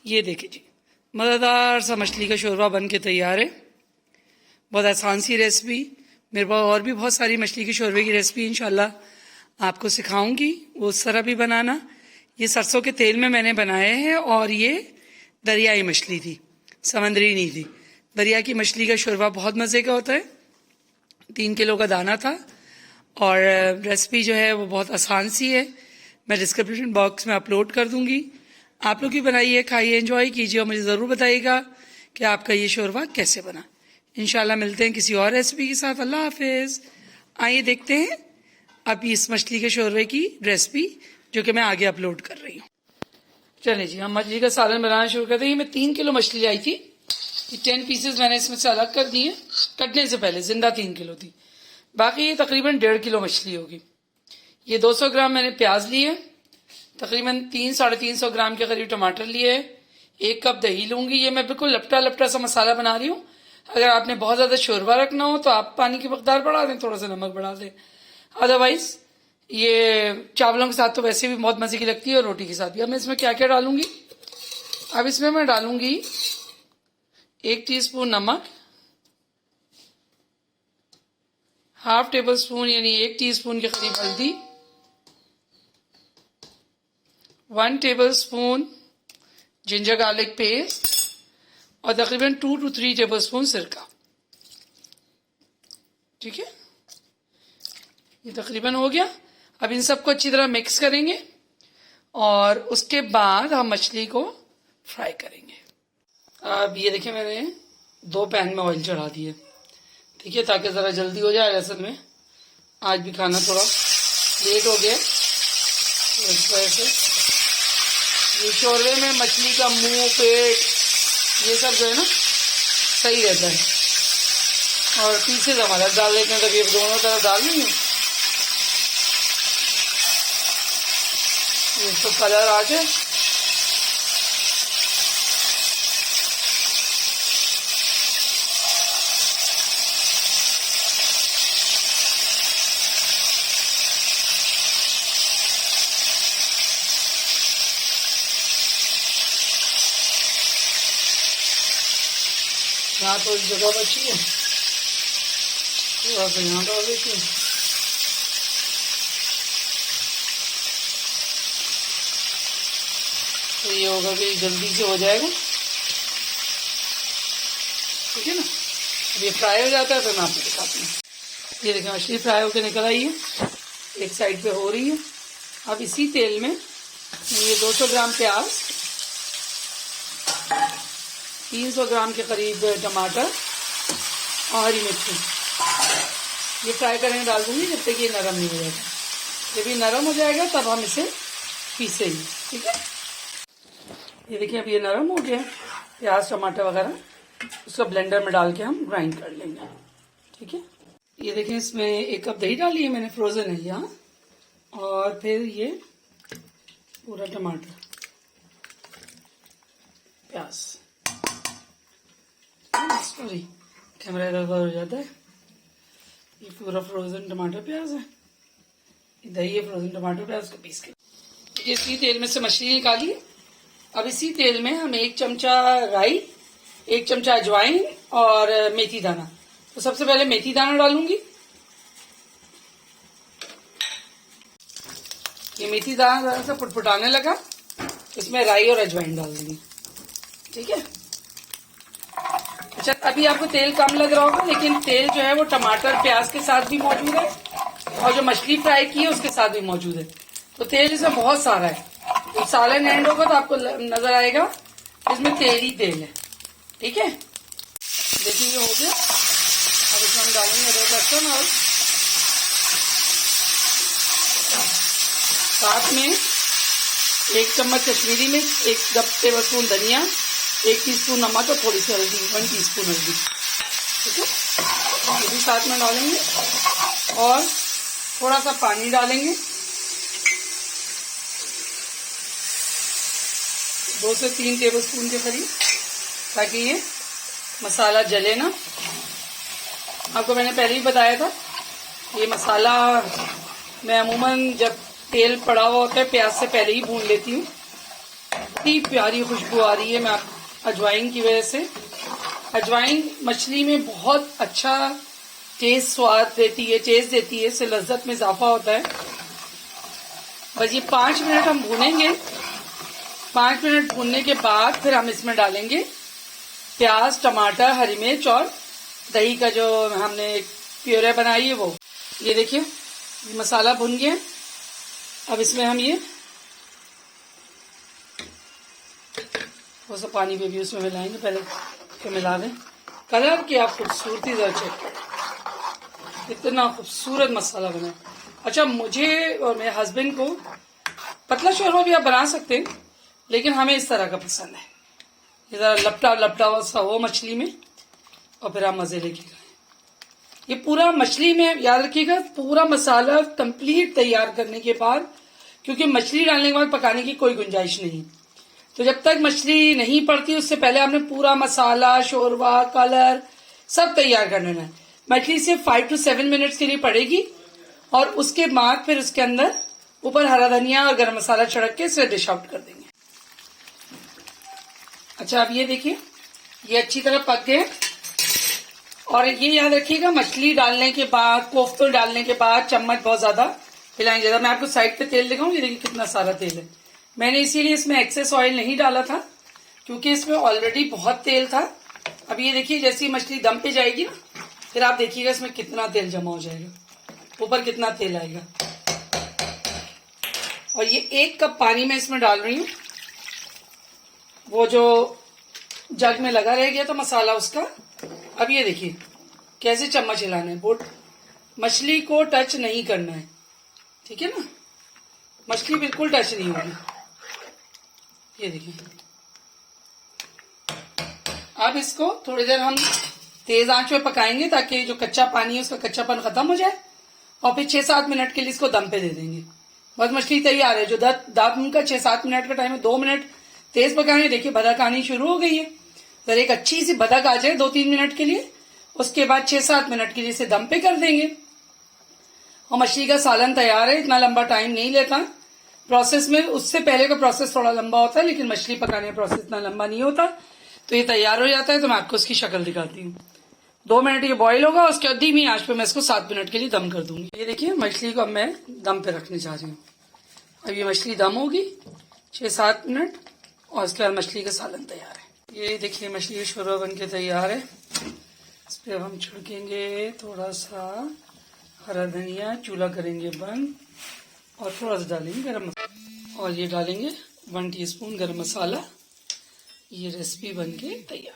ये देखिए जी, मज़ेदार सा मछली का शोरबा बन के तैयार है। बहुत आसान सी रेसिपी। मेरे पास और भी बहुत सारी मछली के शोरबे की रेसिपी इंशाल्लाह आपको सिखाऊंगी, वो उस तरह भी बनाना। ये सरसों के तेल में मैंने बनाए हैं और ये दरियाई मछली थी, समंदरी नहीं थी। दरिया की मछली का शोरबा बहुत मज़े का होता है। 3 किलो का दाना था और रेसिपी जो है वो बहुत आसान सी है। मैं डिस्क्रिप्शन बॉक्स में अपलोड कर दूंगी। आप लोग भी बनाइए, खाइए, एंजॉय कीजिए और मुझे ज़रूर बताइएगा कि आपका ये शोरबा कैसे बना। इंशाल्लाह मिलते हैं किसी और रेसिपी के साथ। अल्लाह हाफिज़। आइए देखते हैं अब इस मछली के शोरबे की रेसिपी जो कि मैं आगे अपलोड कर रही हूँ। चलिए जी, हम मछली का सालन बनाना शुरू करते हैं। मैं 3 किलो मछली लाई थी। ये 10 पीसेस मैंने इसमें से अलग कर दिए कटने से पहले। जिंदा 3 किलो थी, बाकी ये तकरीबन 1.5 किलो मछली होगी। ये 200 ग्राम मैंने प्याज लिए, तकरीबन 300-350 ग्राम के करीब टमाटर लिए, 1 कप दही लूंगी। ये मैं बिल्कुल लपटा लपटा सा मसाला बना रही हूँ। अगर आपने बहुत ज़्यादा शोरबा रखना हो तो आप पानी की मकदार बढ़ा दें, थोड़ा सा नमक बढ़ा दें। अदरवाइज ये चावलों के साथ तो वैसे भी बहुत मज़े की लगती है और रोटी के साथ भी। अब मैं इसमें क्या क्या डालूंगी, अब इसमें मैं डालूंगी 1 टीस्पून नमक, ½ टेबल स्पून यानी 1 टीस्पून के करीब हल्दी, 1 table spoon ginger garlic paste और तकरीबन 2 to 3 टेबल स्पून सिरका। ठीक है, ये तकरीबन हो गया। अब इन सबको अच्छी तरह मिक्स करेंगे और उसके बाद हम मछली को फ्राई करेंगे। अब ये देखिए, मैंने 2 पैन में ऑयल चढ़ा दिए, ठीक है, ताकि ज़रा जल्दी हो जाए। असल में आज भी खाना थोड़ा लेट हो गया, तो इस वजह से ये शोरबे में मछली का मुंह, पेट, ये सब जो है ना सही रहता है। और पीसेज हम अलग डाल लेते हैं, तब ये दोनों तरफ डाल देंगे। ये सब कलर आ जाए, यहाँ तो जगह बची है, थोड़ा सा यहाँ डाल देती हूँ। तो ये होगा कि जल्दी से हो जाएगा, ठीक है ना। अब ये फ्राई हो जाता है तो मैं आपको दिखाती हूँ। ये देखिए, मछली फ्राई होकर निकल आई है, एक साइड पे हो रही है। अब इसी तेल में ये 200 ग्राम प्याज, 300 ग्राम के करीब टमाटर और हरी मिर्ची ये फ्राई करने डाल दूंगी जब तक ये नरम नहीं हो जाएगा। जब ये नरम हो जाएगा तब हम इसे पीसेंगे, ठीक है। ये देखिए, अब ये नरम हो गया प्याज टमाटर वगैरह, उसको ब्लेंडर में डाल के हम ग्राइंड कर लेंगे, ठीक है। ये देखिए, इसमें 1 कप दही डाली है मैंने, फ्रोजन है यहाँ। और फिर ये पूरा टमाटर, प्याज, सॉरी कैमरा इधर उधर हो जाता है। ये पूरा फ्रोजन टमाटर प्याज है, दही है, फ्रोजन टमाटर प्याज को पीस के इसी तेल में से मछली निकाली। अब इसी तेल में हम 1 चमचा राई, 1 चमचा अजवाइन और मेथी दाना। तो सबसे पहले मेथी दाना डालूंगी। ये मेथी दाना जरा सा फुटफुटाने लगा, इसमें राई और अजवाइन डाल दूंगी, ठीक है। अच्छा, अभी आपको तेल कम लग रहा होगा, लेकिन तेल जो है वो टमाटर प्याज के साथ भी मौजूद है और जो मछली फ्राई की है उसके साथ भी मौजूद है। तो तेल इसमें बहुत सारा है। जब सालन एंड होगा तो आपको नजर आएगा इसमें तेल ही तेल है, ठीक है। देखिए हो गया। अब इसमें हम डालेंगे अदरक लहसुन और साथ में 1 चम्मच कश्मीरी मिर्च, 1 टेबल स्पून धनिया, 1 टीस्पून नमक और थोड़ी सी हल्दी, 1 टीस्पून हल्दी, ठीक है। ये भी साथ में डालेंगे और थोड़ा सा पानी डालेंगे, 2 से 3 टेबल स्पून के करीब, ताकि ये मसाला जले ना। आपको मैंने पहले ही बताया था, ये मसाला मैं अमूमन जब तेल पड़ा हुआ होता है प्याज से पहले ही भून लेती हूँ, इतनी प्यारी खुशबू आ रही है मैं अजवाइन की वजह से। अजवाइन मछली में बहुत अच्छा टेस्ट स्वाद देती है, टेस्ट देती है, इससे लज्जत में इजाफा होता है। बस ये 5 मिनट हम भूनेंगे। 5 मिनट भूनने के बाद फिर हम इसमें डालेंगे प्याज, टमाटर, हरी मिर्च और दही का जो हमने प्योरे बनाई है वो। ये देखिए मसाला भुन गया। अब इसमें हम ये वो सब पानी पे भी उसमें मिलाएंगे, पहले के मिला दें। कलर की आप खूबसूरती जरा चेक करें, इतना खूबसूरत मसाला बना। अच्छा, मुझे और मेरे हस्बैंड को पतला शोरबा भी आप बना सकते हैं, लेकिन हमें इस तरह का पसंद है। ये जरा लपटा लपटा सा हो मछली में और फिर आप मजे लेके खाएं। ये पूरा मछली में याद रखिएगा, पूरा मसाला कंप्लीट तैयार करने के बाद, क्योंकि मछली डालने के बाद पकाने की कोई गुंजाइश नहीं, तो जब तक मछली नहीं पड़ती उससे पहले आपने पूरा मसाला, शोरबा, कलर सब तैयार कर लेना है। मछली सिर्फ 5 to 7 मिनट्स के लिए पड़ेगी और उसके बाद फिर उसके अंदर ऊपर हरा धनिया और गरम मसाला छिड़क के इसे डिश आउट कर देंगे। अच्छा, अब ये देखिए ये अच्छी तरह पक गए। और ये याद रखिएगा, मछली डालने के बाद, कोफ्ते डालने के बाद चम्मच बहुत ज्यादा हिलाएंगे। मैं आपको साइड पे तेल दिखाऊं, ये देखिए कितना सारा तेल है। मैंने इसीलिए इसमें एक्सेस ऑयल नहीं डाला था, क्योंकि इसमें ऑलरेडी बहुत तेल था। अब ये देखिए जैसी मछली दम पे जाएगी ना, फिर आप देखिएगा इसमें कितना तेल जमा हो जाएगा, ऊपर कितना तेल आएगा। और ये 1 कप पानी मैं इसमें डाल रही हूँ। वो जो जग में लगा रह गया था मसाला उसका। अब ये देखिए कैसे चम्मच हिलाना है, बोट मछली को टच नहीं करना है, ठीक है ना, मछली बिल्कुल टच नहीं होगी। ये देखिए अब इसको थोड़ी देर हम तेज आंच पे पकाएंगे ताकि जो कच्चा पानी है उसका कच्चापन खत्म हो जाए, और फिर 6-7 मिनट के लिए इसको दम पे दे देंगे। बस मछली तैयार है। जो दाद का 6-7 मिनट का टाइम है, 2 मिनट तेज पकाएंगे। देखिए भदक आनी शुरू हो गई है। अगर एक अच्छी सी भदक आ जाए 2-3 मिनट के लिए, उसके बाद 6-7 मिनट के लिए इसे दम पे कर देंगे और मछली का सालन तैयार है। इतना लंबा टाइम नहीं लेता प्रोसेस में, उससे पहले का प्रोसेस थोड़ा लंबा होता है, लेकिन मछली पकाने का प्रोसेस इतना लंबा नहीं होता। तो ये तैयार हो जाता है। तो मैं आपको उसकी शक्ल दिखाती हूँ। 2 मिनट ये बॉईल होगा, उसके बाद धीमी आंच पे मैं इसको 7 मिनट के लिए दम कर दूंगी। ये देखिए मछली को अब मैं दम पे रखने जा रही हूँ। अब ये मछली दम होगी 6-7 मिनट और उसके बाद मछली का सालन तैयार है। ये देखिए मछली का शोरबा बन के तैयार है। इस पर अब हम छिड़केंगे थोड़ा सा हरा धनिया, चूल्हा करेंगे बंद और थोड़ा सा डालेंगे गरम मसाला, और ये डालेंगे 1 टीस्पून गरम मसाला। ये रेसिपी बन के तैयार।